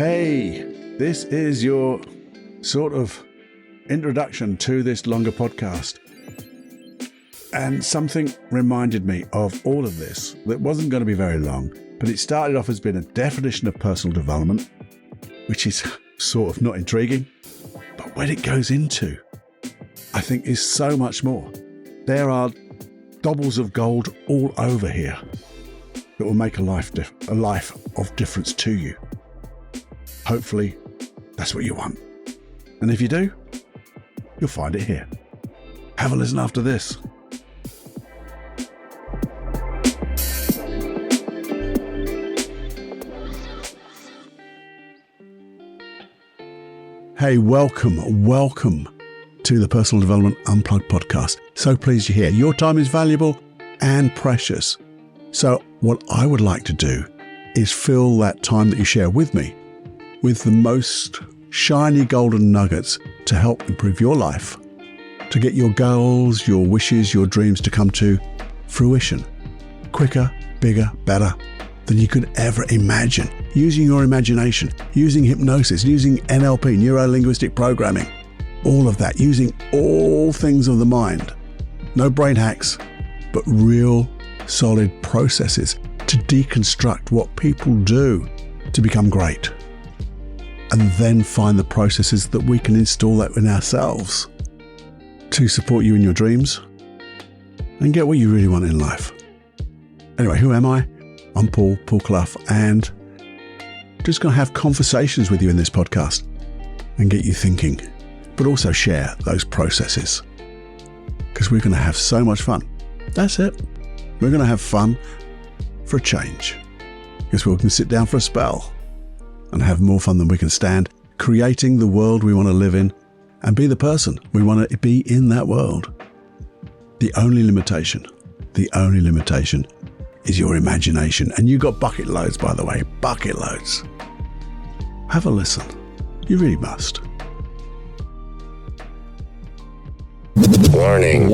Hey, this is your sort of introduction to this longer podcast. And something reminded me of all of this that wasn't going to be very long, but it started off as being a definition of personal development, which is sort of not intriguing, but when it goes into, I think is so much more. There are doubles of gold all over here that will make a life of difference to you. Hopefully, that's what you want. And if you do, you'll find it here. Have a listen after this. Hey, welcome to the Personal Development Unplugged podcast. So pleased you're here. Your time is valuable and precious. So what I would like to do is fill that time that you share with me with the most shiny golden nuggets to help improve your life, to get your goals, your wishes, your dreams to come to fruition quicker, bigger, better than you could ever imagine. Using your imagination, using hypnosis, using NLP, neuro-linguistic programming, all of that, using all things of the mind. No brain hacks, but real solid processes to deconstruct what people do to become great. And then find the processes that we can install that in ourselves to support you in your dreams and get what you really want in life. Anyway, who am I? I'm Paul Clough, and just going to have conversations with you in this podcast and get you thinking, but also share those processes because we're going to have so much fun. That's it. We're going to have fun for a change because we can sit down for a spell and have more fun than we can stand, creating the world we want to live in and be the person we want to be in that world. The only limitation is your imagination. And you got bucket loads, by the way, bucket loads. Have a listen. You really must. Warning.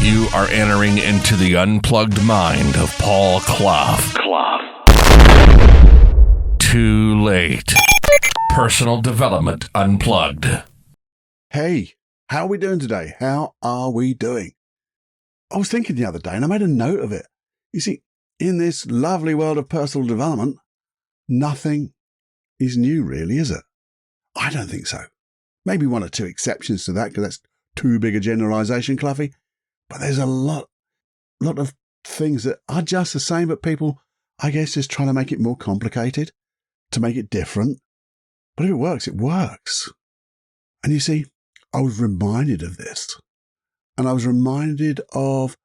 You are entering into the unplugged mind of Paul Clough. Too late. Personal Development Unplugged. Hey, how are we doing today? How are we doing? I was thinking the other day, and I made a note of it. You see, in this lovely world of personal development, nothing is new, really, is it? I don't think so. Maybe one or two exceptions to that, because that's too big a generalisation, Cluffy. But there's a lot of things that are just the same, but people, I guess, just trying to make it more complicated, to make it different. But if it works, it works. And you see, I was reminded of this. And I was reminded of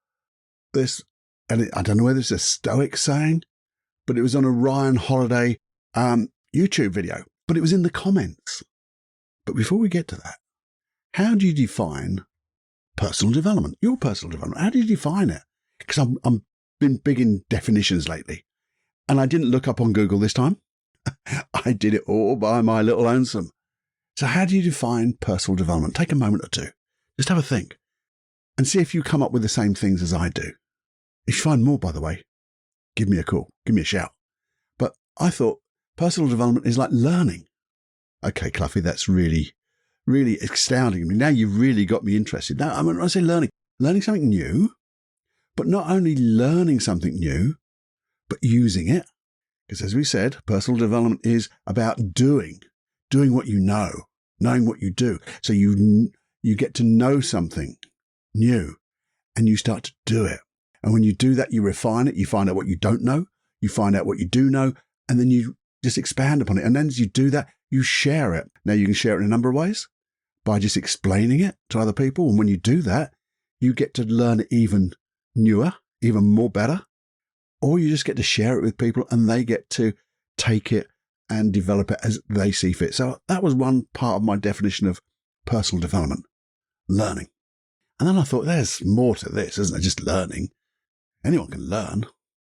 this, and I don't know whether it's a Stoic saying, but it was on a Ryan Holiday YouTube video. But it was in the comments. But before we get to that, how do you define personal development? Your personal development. How do you define it? Because I'm been big in definitions lately. And I didn't look up on Google this time. I did it all by my little lonesome. So how do you define personal development? Take a moment or two. Just have a think. And see if you come up with the same things as I do. If you find more, by the way, give me a call. Give me a shout. But I thought personal development is like learning. Okay, Cluffy, that's really astounding. I mean, now you've really got me interested. Now, when I say learning something new, but not only learning something new, but using it. Because as we said, personal development is about doing what you know, knowing what you do. So you get to know something new and you start to do it. And when you do that, you refine it. You find out what you don't know. You find out what you do know. And then you just expand upon it. And then as you do that, you share it. Now, you can share it in a number of ways by just explaining it to other people. And when you do that, you get to learn it even newer, even more better. Or you just get to share it with people and they get to take it and develop it as they see fit. So that was one part of my definition of personal development, learning. And then I thought, there's more to this, isn't there? Just learning. Anyone can learn,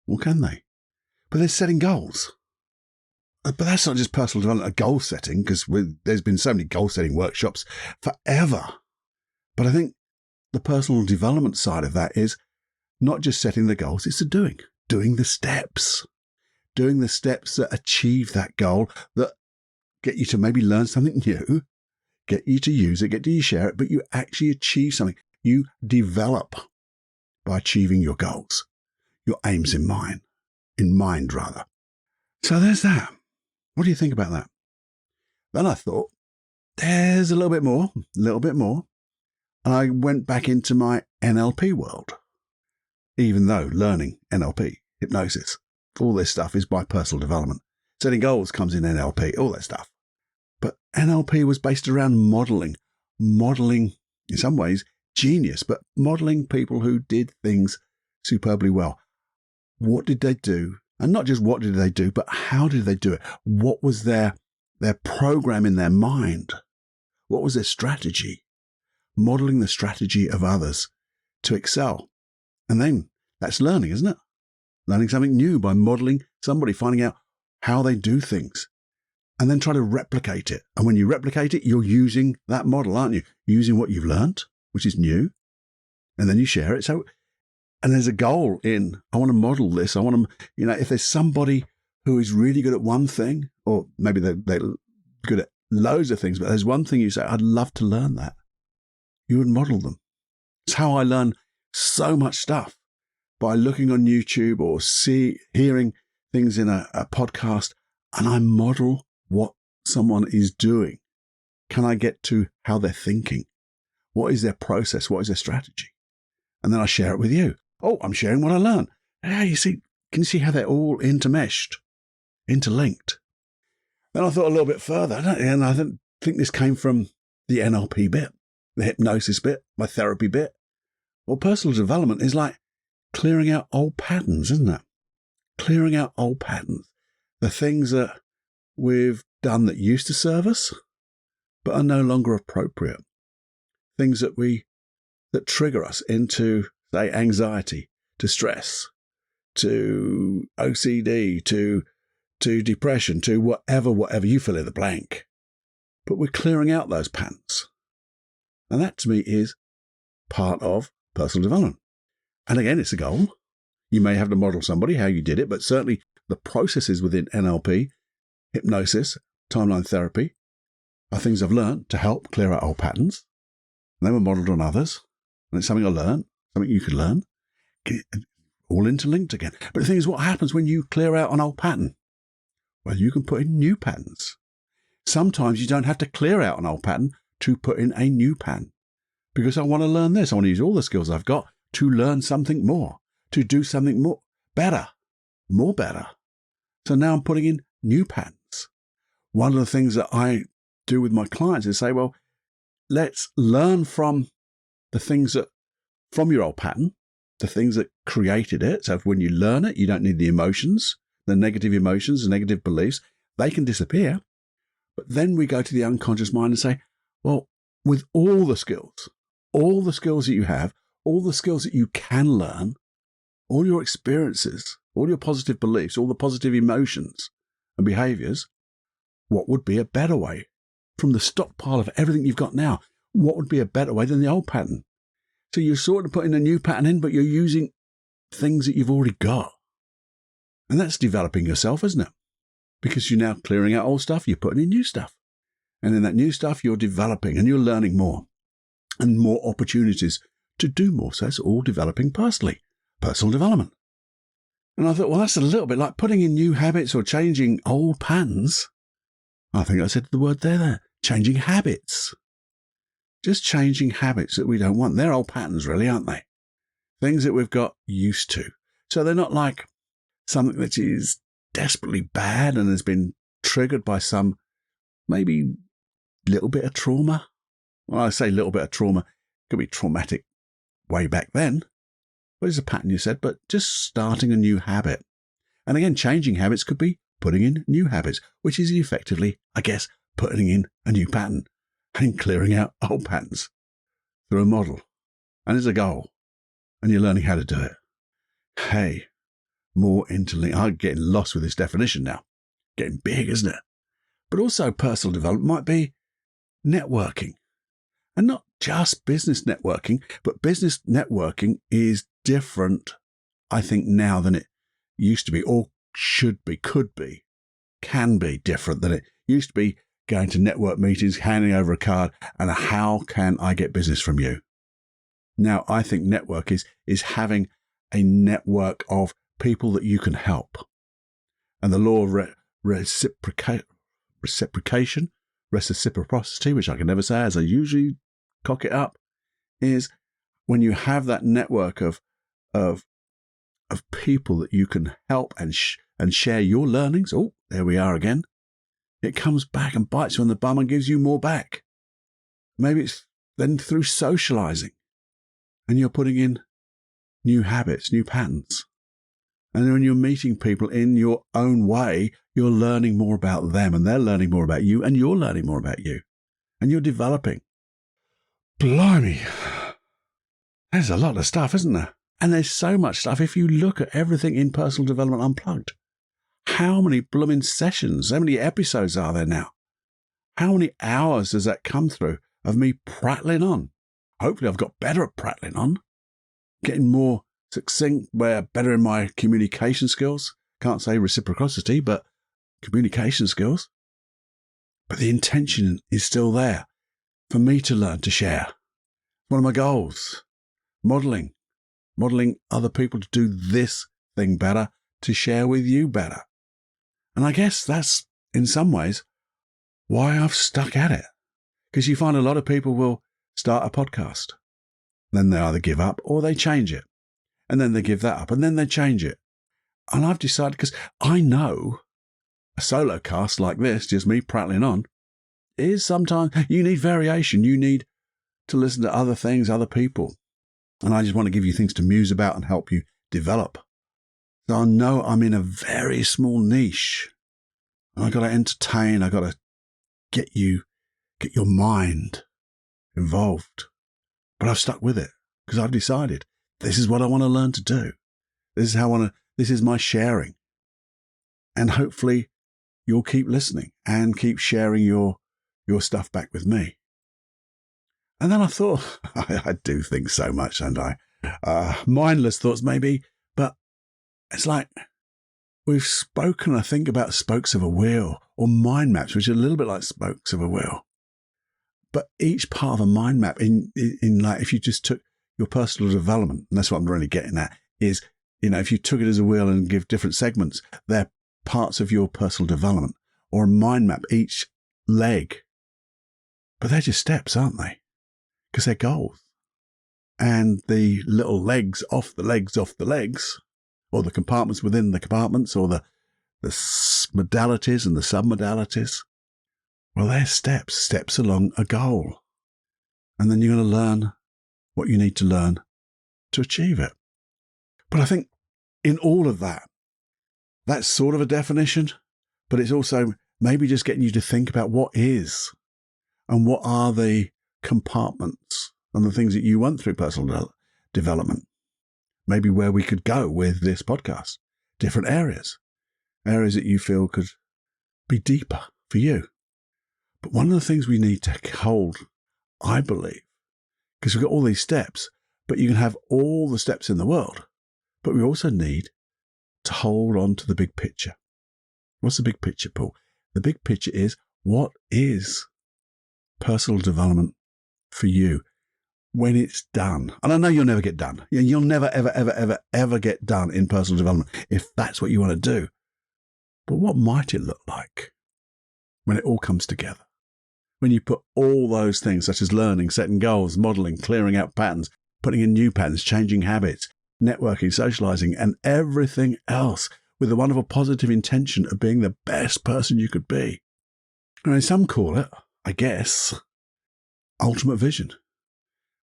or can they? But there's setting goals. But that's not just personal development, a goal setting, because there's been so many goal setting workshops forever. But I think the personal development side of that is not just setting the goals, it's the doing. doing the steps that achieve that goal, that get you to maybe learn something new, get you to use it, get you to share it, but you actually achieve something. You develop by achieving your goals, your aims in mind. So there's that. What do you think about that? Then I thought, there's a little bit more. And I went back into my NLP world, even though learning NLP, hypnosis, all this stuff is by personal development. Setting goals comes in NLP, all that stuff. But NLP was based around modeling, in some ways, genius, but modeling people who did things superbly well. What did they do? And not just what did they do, but how did they do it? What was their program in their mind? What was their strategy? Modeling the strategy of others to excel. And then that's learning, isn't it? Learning something new by modeling somebody, finding out how they do things, and then try to replicate it. And when you replicate it, you're using that model, aren't you? Using what you've learned, which is new, and then you share it. So, and there's a goal in, I want to model this. I want to, if there's somebody who is really good at one thing, or maybe they're good at loads of things, but there's one thing you say, I'd love to learn that. You would model them. It's how I learn so much stuff, by looking on YouTube or hearing things in a podcast, and I model what someone is doing. Can I get to how they're thinking? What is their process? What is their strategy? And then I share it with you. Oh, I'm sharing what I learned. Can you see how they're all intermeshed, interlinked? Then I thought a little bit further, and I think this came from the NLP bit, the hypnosis bit, my therapy bit. Well, personal development is like clearing out old patterns, isn't it? Clearing out old patterns. The things that we've done that used to serve us, but are no longer appropriate. Things that trigger us into, say, anxiety, to stress, to OCD, to depression, to whatever you fill in the blank. But we're clearing out those patterns. And that to me is part of personal development. And again, it's a goal. You may have to model somebody how you did it, but certainly the processes within NLP, hypnosis, timeline therapy are things I've learned to help clear out old patterns. And they were modeled on others. And it's something I learned, something you can learn. All interlinked again. But the thing is, what happens when you clear out an old pattern? Well, you can put in new patterns. Sometimes you don't have to clear out an old pattern to put in a new pattern. Because I want to learn this. I want to use all the skills I've got to learn something more, to do something more better. So now I'm putting in new patterns. One of the things that I do with my clients is say, well, let's learn from the things from your old pattern, the things that created it. So when you learn it, you don't need the emotions, the negative emotions, the negative beliefs. They can disappear. But then we go to the unconscious mind and say, well, with all the skills that you have, all the skills that you can learn, all your experiences, all your positive beliefs, all the positive emotions and behaviors, what would be a better way? From the stockpile of everything you've got now, what would be a better way than the old pattern? So you're sort of putting a new pattern in, but you're using things that you've already got. And that's developing yourself, isn't it? Because you're now clearing out old stuff, you're putting in new stuff. And in that new stuff, you're developing and you're learning more and more opportunities to do more. So it's all developing personally, personal development. And I thought, well, that's a little bit like putting in new habits or changing old patterns. I think I said the word there, changing habits. Just changing habits that we don't want. They're old patterns, really, aren't they? Things that we've got used to. So they're not like something that is desperately bad and has been triggered by some maybe little bit of trauma. Well, I say little bit of trauma, it could be traumatic way back then. But it's a pattern, you said, but just starting a new habit. And again, changing habits could be putting in new habits, which is effectively, I guess, putting in a new pattern and clearing out old patterns through a model. And it's a goal. And you're learning how to do it. Hey, more interlinked. I'm getting lost with this definition now. Getting big, isn't it? But also personal development might be networking. And not just business networking, but business networking is different, I think, now than it used to be, or should be, could be, can be different than it used to be. Going to network meetings, handing over a card, and how can I get business from you? Now, I think network is having a network of people that you can help. And the law of reciprocity, which I can never say as I usually cock it up, is when you have that network of people that you can help and share your learnings. Oh, there we are again. It comes back and bites you on the bum and gives you more back. Maybe it's then through socializing and you're putting in new habits, new patterns. And then when you're meeting people in your own way, you're learning more about them and they're learning more about you and you're learning more about you and you're developing. Blimey. There's a lot of stuff, isn't there? And there's so much stuff. If you look at everything in Personal Development Unplugged, how many bloomin' sessions, how many episodes are there now? How many hours does that come through of me prattling on? Hopefully I've got better at prattling on, getting more succinct, better in my communication skills. Can't say reciprocity, but communication skills. But the intention is still there for me to learn, to share. One of my goals, modeling other people to do this thing better, to share with you better. And I guess that's, in some ways, why I've stuck at it. Because you find a lot of people will start a podcast. Then they either give up or they change it. And then they give that up and then they change it. And I've decided, because I know a solo cast like this, just me prattling on, is sometimes you need variation. You need to listen to other things, other people. And I just want to give you things to muse about and help you develop. So I know I'm in a very small niche. And I've got to entertain. I've got to get your mind involved. But I've stuck with it because I've decided this is what I want to learn to do. This is my sharing. And hopefully you'll keep listening and keep sharing your stuff back with me. And then I thought, I do think so much, don't I? Mindless thoughts maybe, but it's like we've spoken, I think, about spokes of a wheel or mind maps, which are a little bit like spokes of a wheel. But each part of a mind map, in like, if you just took your personal development, and that's what I'm really getting at, is, if you took it as a wheel and give different segments, they're parts of your personal development, or a mind map, each leg. But they're just steps, aren't they? Because they're goals. And the little legs off the legs, or the compartments within the compartments, or the modalities and the submodalities, well, they're steps along a goal. And then you're going to learn what you need to learn to achieve it. But I think in all of that, that's sort of a definition, but it's also maybe just getting you to think about what is and what are the compartments and the things that you went through personal development. Maybe where we could go with this podcast, different areas that you feel could be deeper for you. But one of the things we need to hold, I believe, because we've got all these steps, but you can have all the steps in the world, but we also need to hold on to the big picture. What's the big picture, Paul? The big picture is, what is personal development for you when it's done? And I know you'll never get done. You'll never, ever, ever, ever, ever get done in personal development if that's what you want to do. But what might it look like when it all comes together? When you put all those things, such as learning, setting goals, modeling, clearing out patterns, putting in new patterns, changing habits, networking, socializing, and everything else with the wonderful positive intention of being the best person you could be. And some call it, I guess, ultimate vision,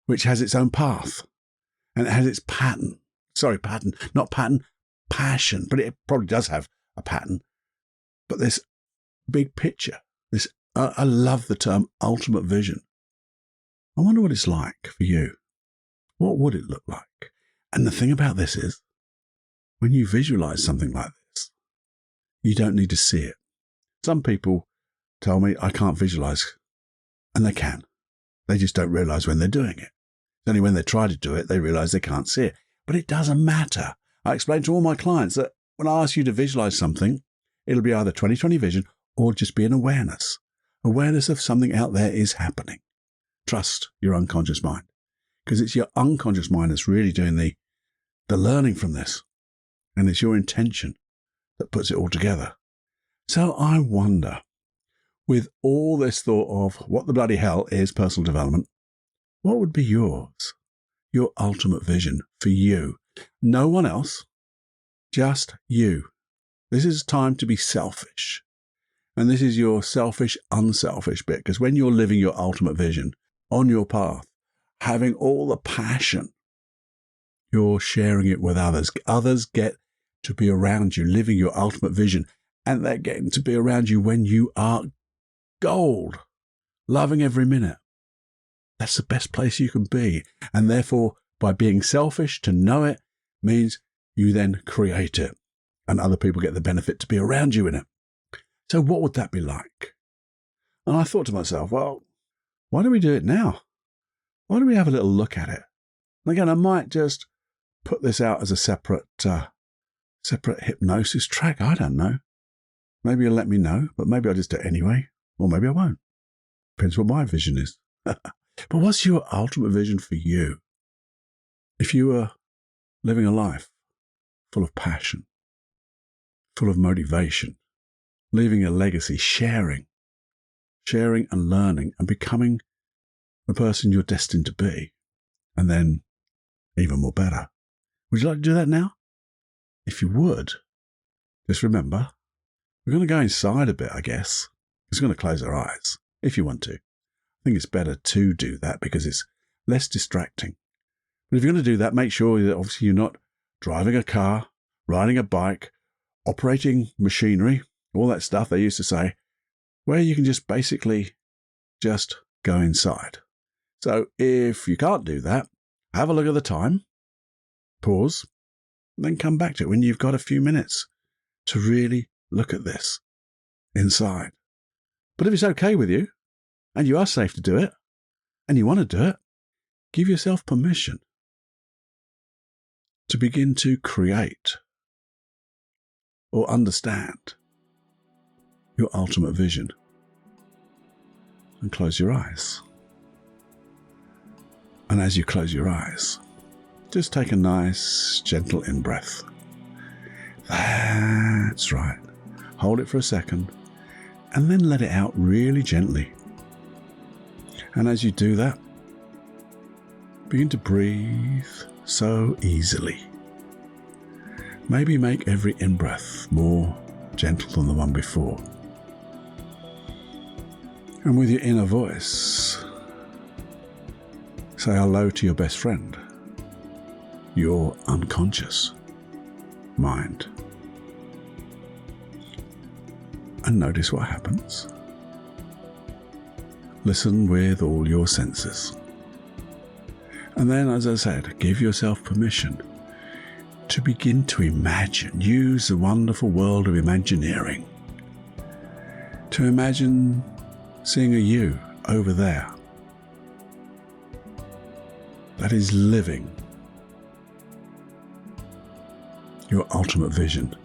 which has its own path and it has its pattern. Sorry, pattern, not pattern, passion, but it probably does have a pattern. But this big picture, I love the term ultimate vision. I wonder what it's like for you. What would it look like? And the thing about this is, when you visualize something like this, you don't need to see it. Some people tell me I can't visualize, and they can. They just don't realize when they're doing it. It's only when they try to do it, they realize they can't see it. But it doesn't matter. I explain to all my clients that when I ask you to visualize something, it'll be either 20/20 vision or just be an awareness. Awareness of something out there is happening. Trust your unconscious mind, because it's your unconscious mind that's really doing the learning from this. And it's your intention that puts it all together. So I wonder, with all this thought of what the bloody hell is personal development, what would be yours? Your ultimate vision for you. No one else, just you. This is time to be selfish. And this is your selfish, unselfish bit, because when you're living your ultimate vision on your path, having all the passion, you're sharing it with others. Others get to be around you, living your ultimate vision, and they're getting to be around you when you are gold, loving every minute. That's the best place you can be. And therefore, by being selfish, to know it means you then create it, and other people get the benefit to be around you in it. So what would that be like? And I thought to myself, well, why don't we do it now? Why don't we have a little look at it? And again, I might just put this out as a separate hypnosis track. I don't know. Maybe you'll let me know, but maybe I'll just do it anyway, or maybe I won't. Depends what my vision is. But what's your ultimate vision for you? If you were living a life full of passion, full of motivation, leaving a legacy, sharing and learning and becoming the person you're destined to be, and then even more better. Would you like to do that now? If you would, just remember, we're going to go inside a bit, I guess. It's going to close our eyes, if you want to. I think it's better to do that because it's less distracting. But if you're going to do that, make sure that obviously you're not driving a car, riding a bike, operating machinery, all that stuff they used to say, where you can just basically just go inside. So if you can't do that, have a look at the time, pause, and then come back to it when you've got a few minutes to really look at this inside. But if it's okay with you, and you are safe to do it, and you want to do it, give yourself permission to begin to create or understand your ultimate vision. And close your eyes. And as you close your eyes, just take a nice, gentle in-breath. That's right. Hold it for a second, and then let it out really gently. And as you do that, begin to breathe so easily. Maybe make every in-breath more gentle than the one before. And with your inner voice, say hello to your best friend, your unconscious mind. And notice what happens. Listen with all your senses. And then, as I said, give yourself permission to begin to imagine. Use the wonderful world of Imagineering to imagine seeing a you over there that is living your ultimate vision,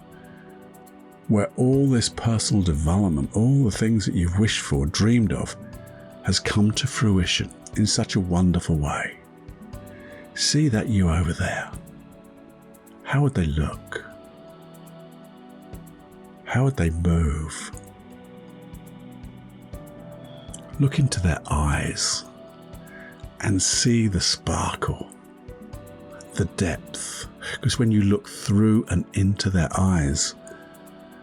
where all this personal development, all the things that you've wished for, dreamed of, has come to fruition in such a wonderful way. See that you over there. How would they look? How would they move? Look into their eyes and see the sparkle, the depth. Because when you look through and into their eyes,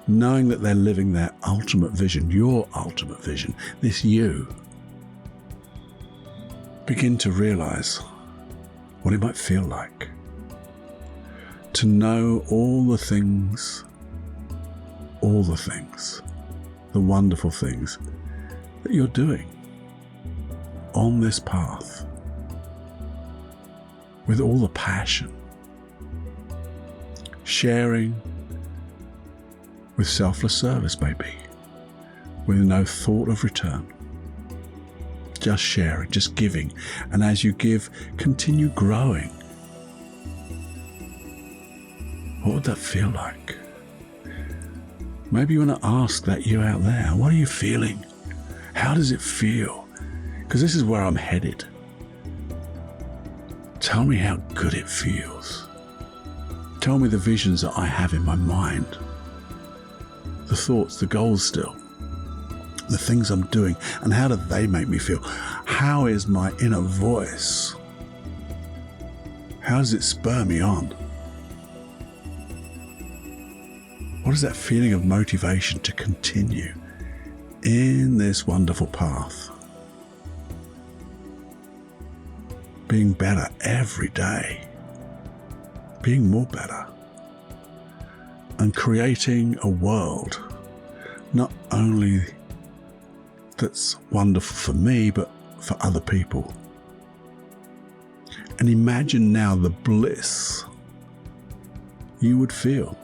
knowing that they're living their ultimate vision, your ultimate vision, this you, begin to realize what it might feel like to know all the things, the wonderful things that you're doing on this path with all the passion, sharing with selfless service, maybe, with no thought of return. Just sharing, just giving. And as you give, continue growing. What would that feel like? Maybe you want to ask that you out there, what are you feeling? How does it feel? Because this is where I'm headed. Tell me how good it feels. Tell me the visions that I have in my mind. The thoughts, the goals still. The things I'm doing, and how do they make me feel? How is my inner voice? How does it spur me on? What is that feeling of motivation to continue in this wonderful path? Being better every day, being more better, and creating a world not only that's wonderful for me, but for other people. And imagine now the bliss you would feel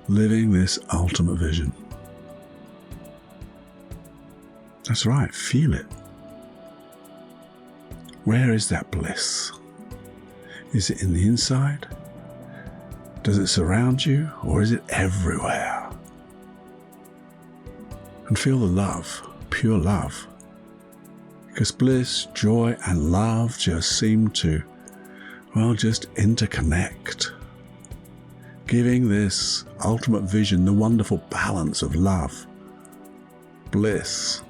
living this ultimate vision. That's right, feel it. Where is that bliss? Is it in the inside? Does it surround you, or is it everywhere? And feel the love, pure love. Because bliss, joy, and love just seem to, just interconnect. Giving this ultimate vision the wonderful balance of love, bliss,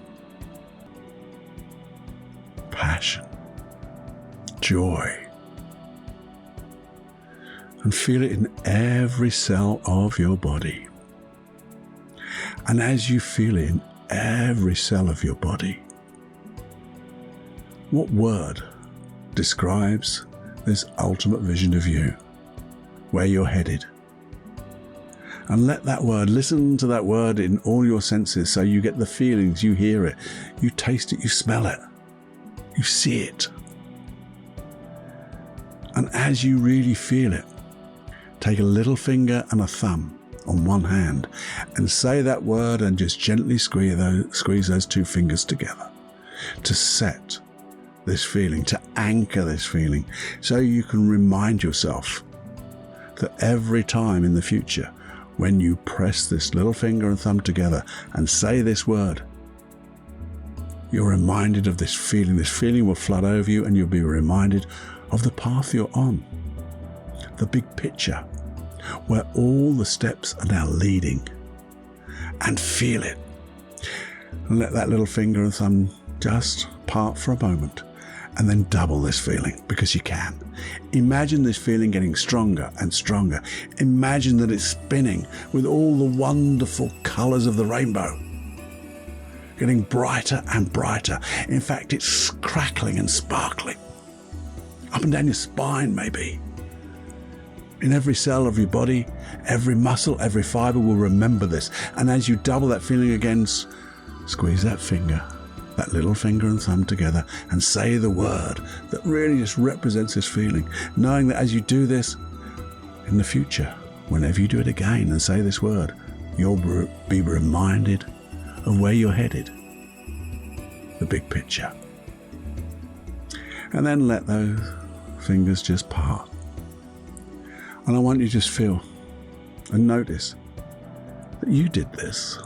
passion, joy. And feel it in every cell of your body. And as you feel it in every cell of your body, what word describes this ultimate vision of you, where you're headed? And let that word, listen to that word in all your senses so you get the feelings, you hear it, you taste it, you smell it, you see it. And as you really feel it, take a little finger and a thumb on one hand and say that word and just gently squeeze those two fingers together to set this feeling, to anchor this feeling, so you can remind yourself that every time in the future when you press this little finger and thumb together and say this word, you're reminded of this feeling. This feeling will flood over you and you'll be reminded of the path you're on, the big picture, where all the steps are now leading. And feel it. And let that little finger and thumb just part for a moment, and then double this feeling, because you can. Imagine this feeling getting stronger and stronger. Imagine that it's spinning with all the wonderful colours of the rainbow, getting brighter and brighter. In fact, it's crackling and sparkling up and down your spine, maybe. In every cell of your body, every muscle, every fibre will remember this. And as you double that feeling again, squeeze that finger, that little finger and thumb together, and say the word that really just represents this feeling, knowing that as you do this in the future, whenever you do it again and say this word, you'll be reminded of where you're headed, the big picture. And then let those fingers just part. And I want you to just feel and notice that you did this.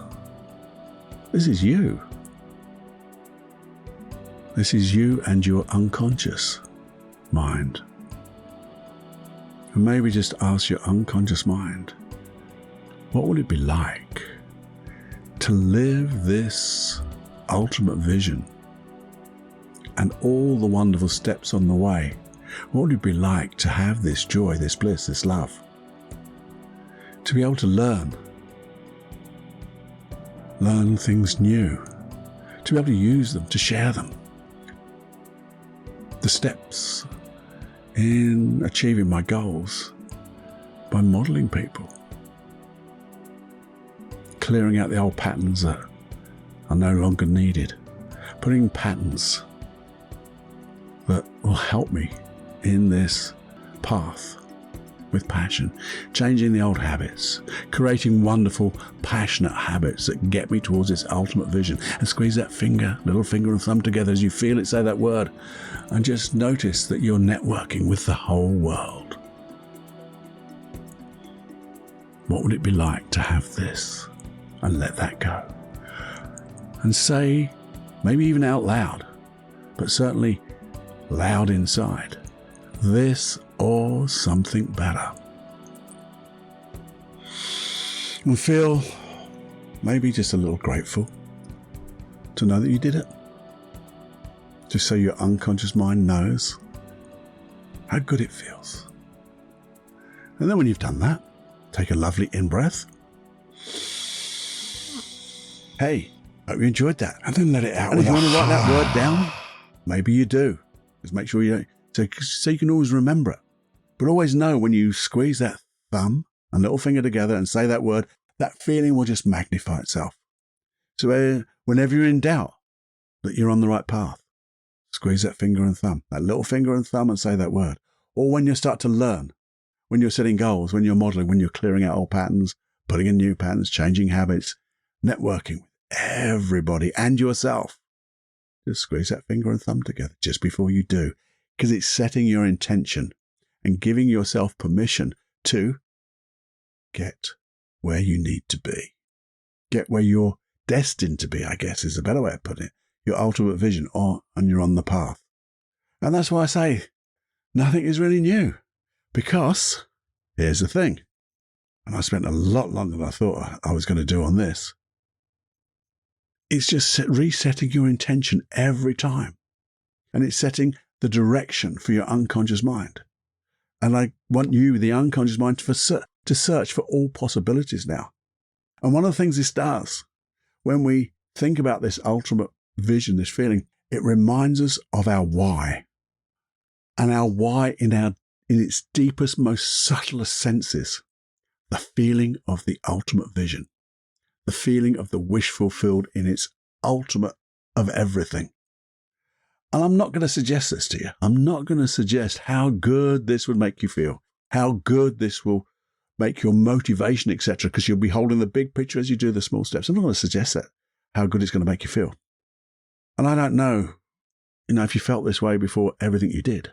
This is you. This is you and your unconscious mind. And maybe just ask your unconscious mind, what would it be like to live this ultimate vision and all the wonderful steps on the way? What would it be like to have this joy, this bliss, this love? To be able to learn things new, to be able to use them, to share them. The steps in achieving my goals by modelling people, clearing out the old patterns that are no longer needed, putting patterns that will help me in this path with passion, changing the old habits, creating wonderful, passionate habits that get me towards this ultimate vision. And squeeze that little finger and thumb together as you feel it, say that word, and just notice that you're networking with the whole world. what would it be like to have this and let that go? And say, maybe even out loud, but certainly loud inside, this or something better. And feel maybe just a little grateful to know that you did it. Just so your unconscious mind knows how good it feels. And then when you've done that, take a lovely in-breath. Hey, hope you enjoyed that. And then let it out. And if you want to write that word down, maybe you do. Just make sure you don't, so you can always remember it. But always know when you squeeze that thumb and little finger together and say that word, that feeling will just magnify itself. So whenever you're in doubt that you're on the right path, squeeze that finger and thumb, that little finger and thumb, and say that word. Or when you start to learn, when you're setting goals, when you're modeling, when you're clearing out old patterns, putting in new patterns, changing habits, networking with everybody and yourself, just squeeze that finger and thumb together just before you do, because it's setting your intention and giving yourself permission to get where you need to be. Get where you're destined to be, I guess is a better way of putting it. Your ultimate vision, and you're on the path. And that's why I say nothing is really new. Because here's the thing, and I spent a lot longer than I thought I was going to do on this. It's just resetting your intention every time. And it's setting the direction for your unconscious mind. And I want you, the unconscious mind, to search for all possibilities now. And one of the things this does, when we think about this ultimate vision, this feeling, it reminds us of our why. And our why in its deepest, most subtlest senses, the feeling of the ultimate vision, the feeling of the wish fulfilled in its ultimate of everything. And I'm not going to suggest this to you. I'm not going to suggest how good this would make you feel, how good this will make your motivation, etc., because you'll be holding the big picture as you do the small steps. I'm not going to suggest that, how good it's going to make you feel. And I don't know, if you felt this way before everything you did,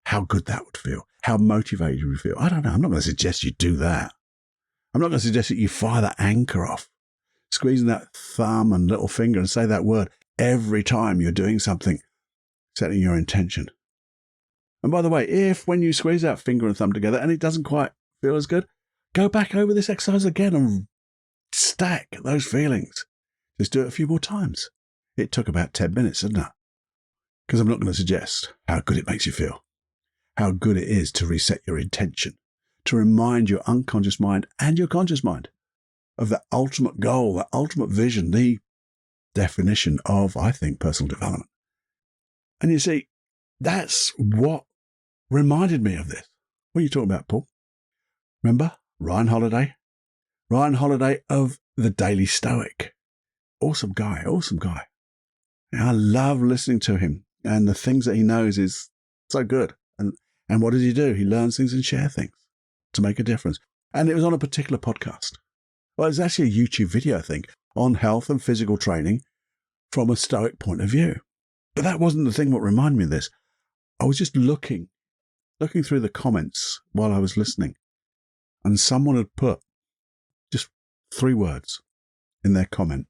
how good that would feel, how motivated you would feel. I don't know. I'm not going to suggest you do that. I'm not going to suggest that you fire that anchor off, squeezing that thumb and little finger and say that word every time you're doing something, setting your intention. And by the way, if when you squeeze that finger and thumb together and it doesn't quite feel as good, go back over this exercise again and stack those feelings. Just do it a few more times. It took about 10 minutes, didn't it? Because I'm not going to suggest how good it makes you feel, how good it is to reset your intention, to remind your unconscious mind and your conscious mind of the ultimate goal, the ultimate vision, the definition of, I think, personal development. And you see, that's what reminded me of this. What are you talking about, Paul? Remember Ryan Holiday? Ryan Holiday of The Daily Stoic. Awesome guy, awesome guy. And I love listening to him, and the things that he knows is so good. And what does he do? He learns things and shares things to make a difference. And it was on a particular podcast. Well, it's actually a YouTube video, I think, on health and physical training from a Stoic point of view. But that wasn't the thing what reminded me of this. I was just looking through the comments while I was listening, and someone had put just 3 words in their comment: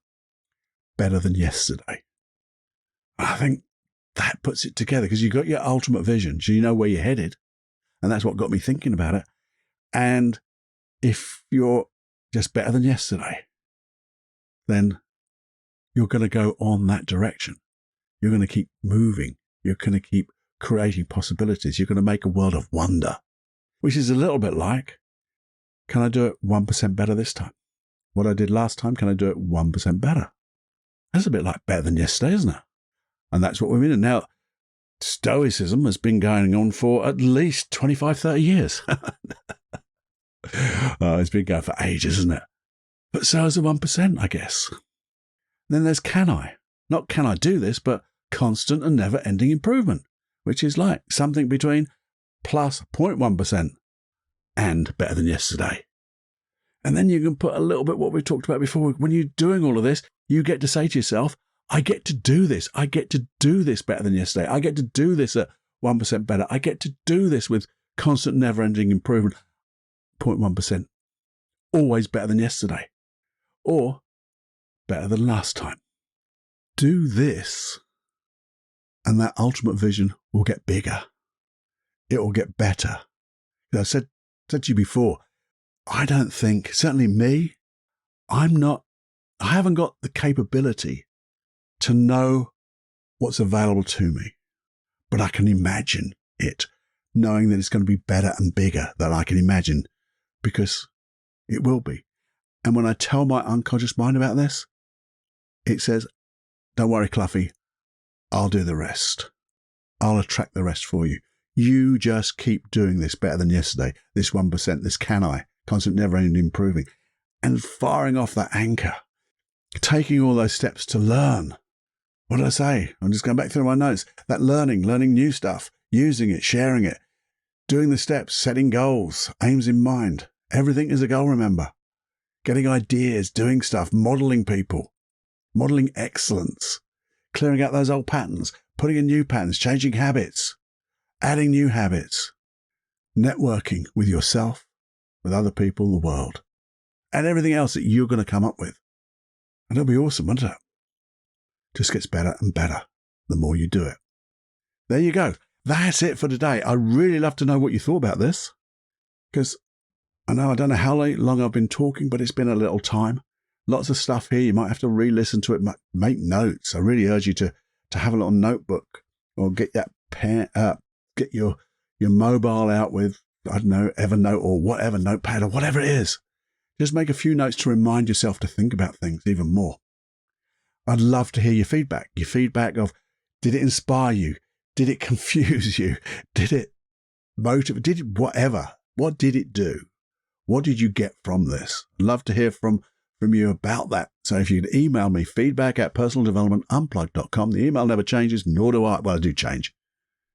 better than yesterday. I think that puts it together, because you've got your ultimate vision, so you know where you're headed. And that's what got me thinking about it. And if you're just better than yesterday, then you're going to go on that direction. You're going to keep moving. You're going to keep creating possibilities. You're going to make a world of wonder, which is a little bit like, can I do it 1% better this time? What I did last time, can I do it 1% better? That's a bit like better than yesterday, isn't it? And that's what we're in. And now, Stoicism has been going on for at least 25, 30 years. It's been going for ages, isn't it? But so is the 1%, I guess. Then there's can I? Not can I do this, but constant and never-ending improvement, which is like something between plus 0.1% and better than yesterday. And then you can put a little bit what we talked about before. When you're doing all of this, you get to say to yourself, I get to do this. I get to do this better than yesterday. I get to do this at 1% better. I get to do this with constant never-ending improvement, 0.1% always better than yesterday or better than last time. Do this and that ultimate vision will get bigger. It will get better. I said to you before, I don't think, certainly me, I haven't got the capability to know what's available to me, but I can imagine it, knowing that it's going to be better and bigger than I can imagine, because it will be. And when I tell my unconscious mind about this, it says, don't worry, Cluffy, I'll do the rest. I'll attract the rest for you. You just keep doing this better than yesterday, this 1%, this can I, constant never-ending improving, and firing off that anchor, taking all those steps to learn. What did I say? I'm just going back through my notes. That learning new stuff, using it, sharing it, doing the steps, setting goals, aims in mind. Everything is a goal, remember. Getting ideas, doing stuff, modeling people, modeling excellence, clearing out those old patterns, putting in new patterns, changing habits, adding new habits, networking with yourself, with other people, the world, and everything else that you're going to come up with. And it'll be awesome, won't it? Just gets better and better the more you do it. There you go. That's it for today. I'd really love to know what you thought about this, because I don't know how long I've been talking, but it's been a little time. Lots of stuff here. You might have to re-listen to it, make notes. I really urge you to have a little notebook, or get that pen, get your mobile out with, I don't know, Evernote or whatever, Notepad or whatever it is. Just make a few notes to remind yourself to think about things even more. I'd love to hear your feedback of, did it inspire you? Did it confuse you? Did it motivate? Did it whatever? What did it do? What did you get from this? I'd love to hear from you about that. So if you could email me, feedback@personaldevelopmentunplugged.com. The email never changes, nor do I. Well, I do change.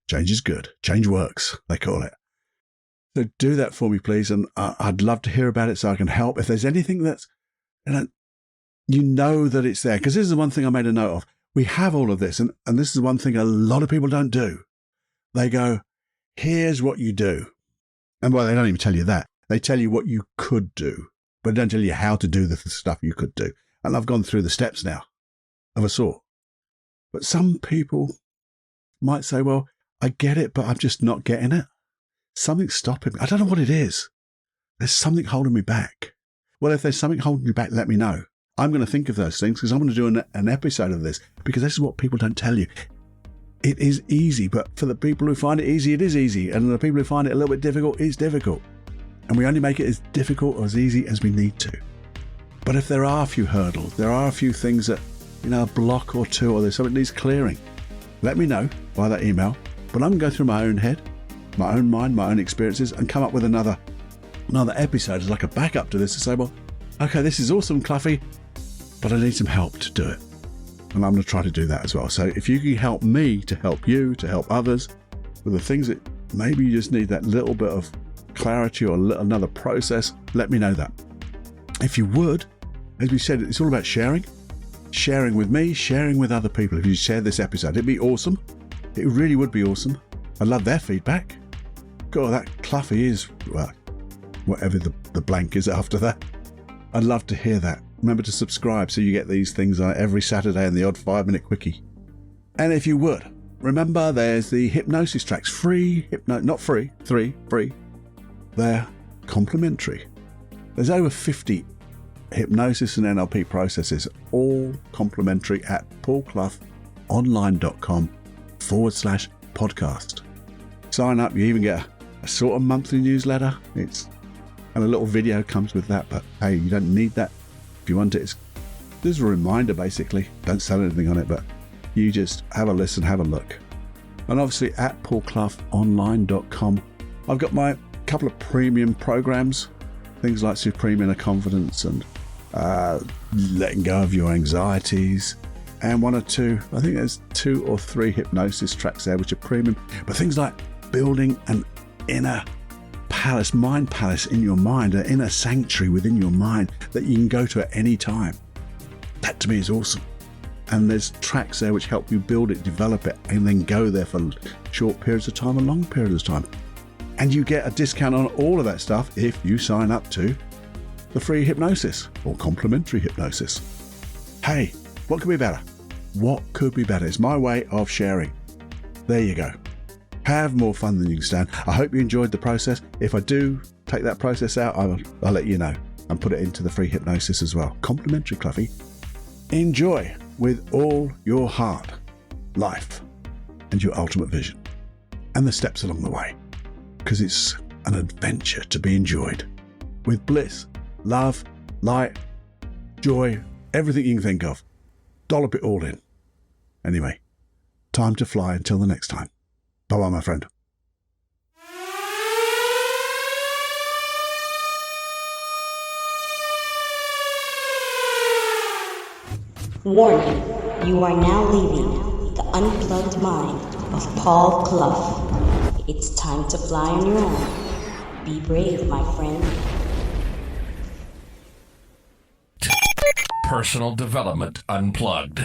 Change is good. Change works, they call it. So do that for me, please. And I'd love to hear about it so I can help. If there's anything that's, you know that it's there. Because this is the one thing I made a note of. We have all of this. And this is one thing a lot of people don't do. They go, here's what you do. And well, they don't even tell you that. They tell you what you could do, but they don't tell you how to do the stuff you could do. And I've gone through the steps now of a sort. But some people might say, well, I get it, but I'm just not getting it. Something's stopping me. I don't know what it is. There's something holding me back. Well, if there's something holding you back, let me know. I'm going to think of those things, because I'm going to do an episode of this, because this is what people don't tell you. It is easy, but for the people who find it easy, it is easy. And the people who find it a little bit difficult, it's difficult. And we only make it as difficult or as easy as we need to. But if there are a few hurdles, there are a few things that, a block or two, or there's something that needs clearing, let me know by that email. But I'm going to go through my own head, my own mind, my own experiences, and come up with another episode as like a backup to this, to say, well, okay, this is awesome, Cluffy, but I need some help to do it. And I'm going to try to do that as well. So if you can help me to help you, to help others with the things that maybe you just need that little bit of clarity or another process, let me know that. If you would, as we said, it's all about sharing with me, sharing with other people. If you share this episode, it'd be awesome. It really would be awesome. I'd love their feedback. God, that Cluffy is, well, whatever the blank is after that. I'd love to hear that. Remember to subscribe so you get these things every Saturday and the odd 5-minute quickie. And if you would, remember there's the hypnosis tracks, free. They're complimentary. There's over 50 hypnosis and NLP processes, all complimentary at paulcloughonline.com/podcast. Sign up, you even get a sort of monthly newsletter. And a little video comes with that, but hey, you don't need that. If you want it, there's a reminder basically. Don't sell anything on it, but you just have a listen, have a look. And obviously at paulcloughonline.com, I've got my couple of premium programs, things like Supreme Inner Confidence and letting go of your anxieties, and one or two, I think there's 2 or 3 hypnosis tracks there which are premium, but things like building an inner palace, mind palace in your mind, an inner sanctuary within your mind that you can go to at any time. That to me is awesome. And there's tracks there which help you build it, develop it, and then go there for short periods of time and long periods of time. And you get a discount on all of that stuff if you sign up to the free hypnosis or complimentary hypnosis. Hey, what could be better? What could be better? It's my way of sharing. There you go. Have more fun than you can stand. I hope you enjoyed the process. If I do take that process out, I'll let you know and put it into the free hypnosis as well. Complimentary, Cluffy. Enjoy with all your heart, life, and your ultimate vision, and the steps along the way, because it's an adventure to be enjoyed with bliss, love, light, joy, everything you can think of. Dollop it all in. Anyway, time to fly until the next time. Bye-bye, my friend. Warning, you are now leaving the unplugged mind of Paul Clough. It's time to fly on your own. Be brave, my friend. Personal Development Unplugged.